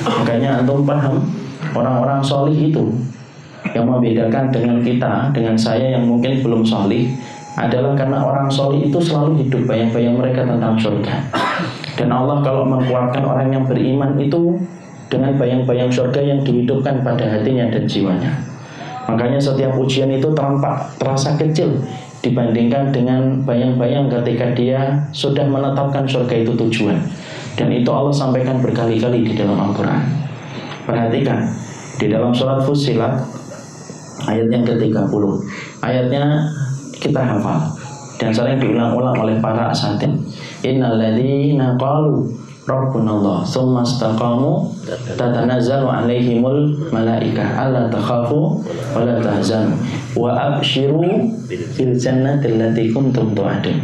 Makanya antum paham, orang-orang solih itu yang membedakan dengan kita, dengan saya yang mungkin belum solih, adalah karena orang solih itu selalu hidup bayang-bayang mereka tentang surga. Dan Allah kalau menguatkan orang yang beriman itu dengan bayang-bayang surga yang dihidupkan pada hatinya dan jiwanya. Makanya setiap ujian itu terasa kecil dibandingkan dengan bayang-bayang ketika dia sudah menetapkan surga itu tujuan. Dan itu Allah sampaikan berkali-kali di dalam Al-Quran. Perhatikan, di dalam surat Fussilat ayat yang ke-30, ayatnya kita hafal dan sering diulang-ulang oleh para asatin. Innal ladzina qalu rabbunallah tsumma istaqamu tatanazzalu alaihimul malaikah alla takhafu wa la tahzanu wa abshiru bil jannati allati kuntum tu'adun.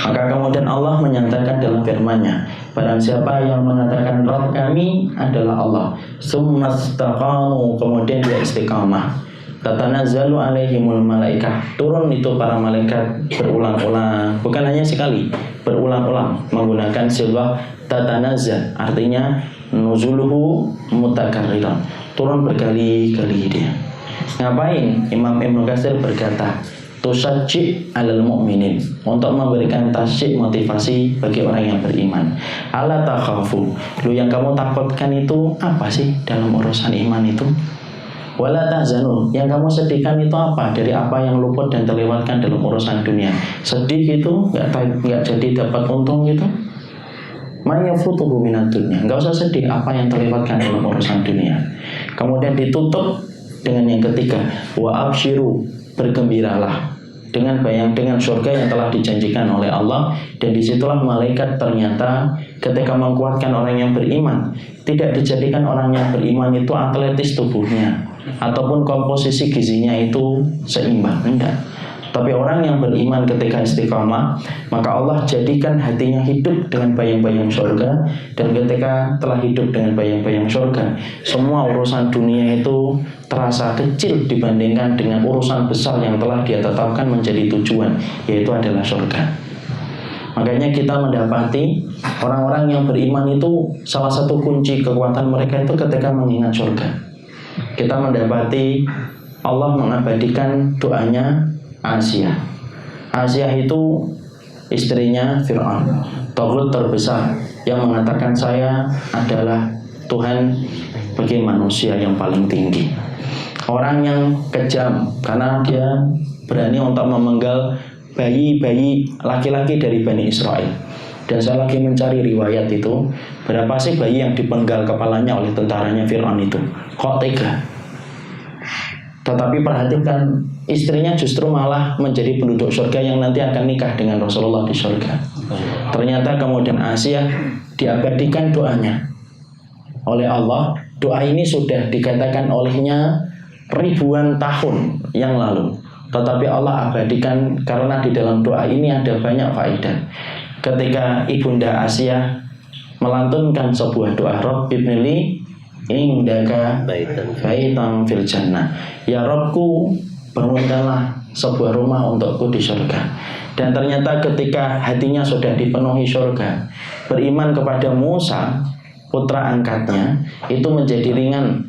Maka kemudian Allah menyatakan dalam firman-Nya, barang siapa yang mengatakan Rabb kami adalah Allah, tsumma istaqamu, kemudian dia istiqamah, tatanazzalu alaihimul malaikah, turun itu para malaikat berulang-ulang, bukan hanya sekali, berulang-ulang menggunakan sighah tatanazzal, artinya nuzuluhu mutakarriran, turun berkali-kali dia. Ngapain? Imam Ibnu Katsir berkata, tusajji alal mu'minin, untuk memberikan tasyik, motivasi bagi orang yang beriman. Ala takhafu, lu yang kamu takutkan itu apa sih dalam urusan iman itu? Wala tahzanu, yang kamu sedihkan itu apa dari apa yang luput dan terlewatkan dalam urusan dunia? Sedih itu nggak jadi dapat untung itu. Man yafutuhu minad dunya, nggak usah sedih apa yang terlewatkan dalam urusan dunia. Kemudian ditutup dengan yang ketiga, wa abshiru, bergembiralah dengan surga yang telah dijanjikan oleh Allah. Dan disitulah malaikat ternyata ketika menguatkan orang yang beriman, tidak dijadikan orang yang beriman itu atletis tubuhnya ataupun komposisi gizinya itu seimbang, enggak. Tapi orang yang beriman ketika istiqamah, maka Allah jadikan hatinya hidup dengan bayang-bayang surga. Dan ketika telah hidup dengan bayang-bayang surga, semua urusan dunia itu terasa kecil dibandingkan dengan urusan besar yang telah dia tetapkan menjadi tujuan, yaitu adalah surga. Makanya kita mendapati orang-orang yang beriman itu salah satu kunci kekuatan mereka itu ketika mengingat surga. Kita mendapati Allah mengabadikan doanya Asia. Asia itu istrinya Fir'aun, taghut terbesar yang mengatakan saya adalah Tuhan bagi manusia yang paling tinggi. Orang yang kejam karena dia berani untuk memenggal bayi-bayi laki-laki dari Bani Israel. Dan saya lagi mencari riwayat itu, berapa sih bayi yang dipenggal kepalanya oleh tentaranya Fir'aun itu? Kok tega? Tetapi perhatikan, istrinya justru malah menjadi penduduk surga yang nanti akan nikah dengan Rasulullah di surga. Ternyata kemudian Asia diabadikan doanya oleh Allah. Doa ini sudah dikatakan olehnya ribuan tahun yang lalu, tetapi Allah abadikan karena di dalam doa ini ada banyak faedah. Ketika Ibunda Asia melantunkan sebuah doa, Rabbibnili indaka baitan fil jannah, ya Rabbku bangunkanlah sebuah rumah untukku di surga. Dan ternyata ketika hatinya sudah dipenuhi surga, beriman kepada Musa putra angkatnya itu menjadi ringan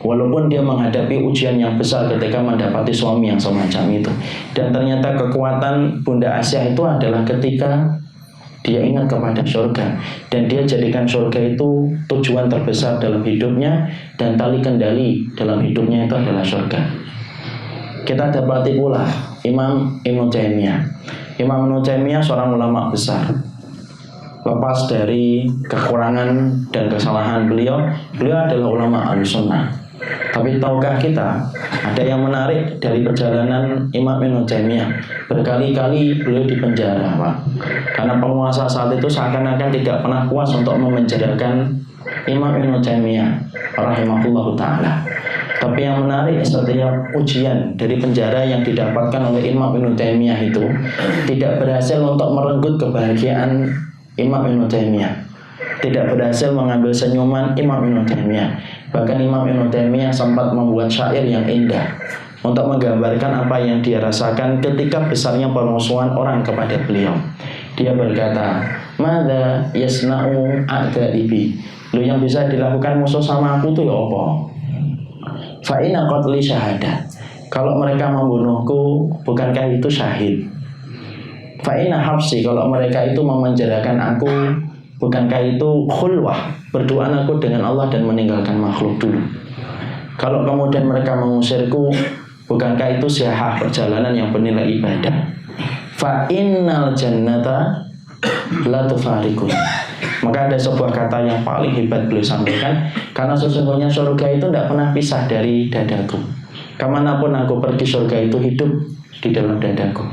walaupun dia menghadapi ujian yang besar ketika mendapati suami yang semacam itu. Dan ternyata kekuatan Bunda Asia itu adalah ketika dia ingat kepada surga, dan dia jadikan surga itu tujuan terbesar dalam hidupnya, dan tali kendali dalam hidupnya itu adalah surga. Kita dapati pula Imam Ibnu Taimiyah. Imam Ibnu Taimiyah seorang ulama besar. Lepas dari kekurangan dan kesalahan beliau adalah ulama Ahlussunnah. Tapi tahukah kita, ada yang menarik dari perjalanan Imam Ibnu Taimiyah. Berkali-kali beliau dipenjara, Pak. Karena penguasa saat itu seakan-akan tidak pernah puas untuk memenjarakan Imam Ibnu Taimiyah rahimahullahu ta'ala. Tapi yang menarik, setiap ujian dari penjara yang didapatkan oleh Imam Ibnu Taimiyah itu tidak berhasil untuk merenggut kebahagiaan Imam Ibnu Taimiyah, tidak berhasil mengambil senyuman Imam Ibnu Taimiyah. Bahkan Imam Ibnu Taimiyah sempat membuat syair yang indah. untuk menggambarkan apa yang dia rasakan ketika besarnya permusuhan orang kepada beliau. Dia berkata, "Madza yasna'u a'da'ibi?" Lu yang bisa dilakukan musuh sama aku tuh ya apa? Fa inna qatli syahadah. Kalau mereka membunuhku, bukankah itu syahid? Fa inna habsi, kalau mereka itu memenjarakan aku, bukankah itu khulwah, berduaan aku dengan Allah dan meninggalkan makhluk dulu? Kalau kemudian mereka mengusirku, bukankah itu siyahah, perjalanan yang bernilai ibadah? Fa innal jannata la tufariqun. Maka ada sebuah kata yang paling hebat beliau sampaikan, karena sesungguhnya surga itu tidak pernah pisah dari dadaku. Kemanapun aku pergi, surga itu hidup di dalam dadaku.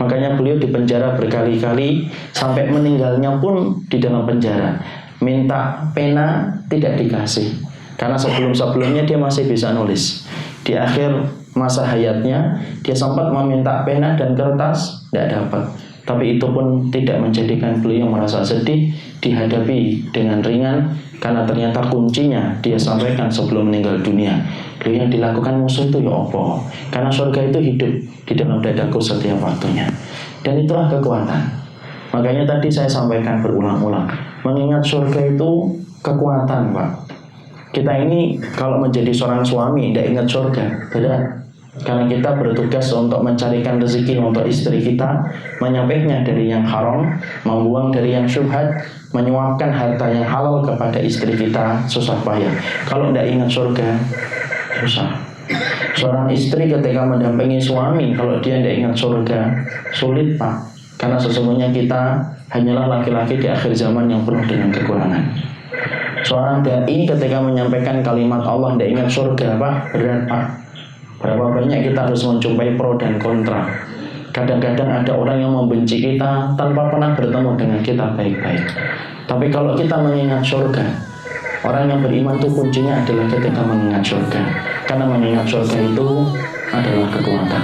Makanya beliau dipenjara berkali-kali sampai meninggalnya pun di dalam penjara. Minta pena tidak dikasih, karena sebelum-sebelumnya dia masih bisa nulis. Di akhir masa hayatnya dia sempat meminta pena dan kertas, tidak dapat. Tapi itu pun tidak menjadikan beliau merasa sedih, dihadapi dengan ringan, karena ternyata kuncinya dia sampaikan sebelum meninggal dunia. Beliau yang dilakukan musuh itu ya apa? Karena surga itu hidup di dalam dadaku setiap waktunya. Dan itulah kekuatan. Makanya tadi saya sampaikan berulang-ulang, mengingat surga itu kekuatan, Pak. Kita ini kalau menjadi seorang suami tidak ingat surga, berat. Karena kita bertugas untuk mencarikan rezeki untuk istri kita, menyampainya dari yang haram, membuang dari yang syubhat, menyuapkan harta yang halal kepada istri kita, susah payah. Kalau tidak ingat surga, susah. Seorang istri ketika mendampingi suami, kalau dia tidak ingat surga, sulit, Pak. Karena sesungguhnya kita hanyalah laki-laki di akhir zaman yang penuh dengan kekurangan. Seorang dai ketika menyampaikan kalimat Allah tidak ingat surga, Pak, berat, Pak. Berapa banyak kita harus menjumpai pro dan kontra. Kadang-kadang ada orang yang membenci kita tanpa pernah bertemu dengan kita baik-baik. Tapi kalau kita mengingat surga, orang yang beriman itu kuncinya adalah ketika mengingat surga. Karena mengingat surga itu adalah kekuatan.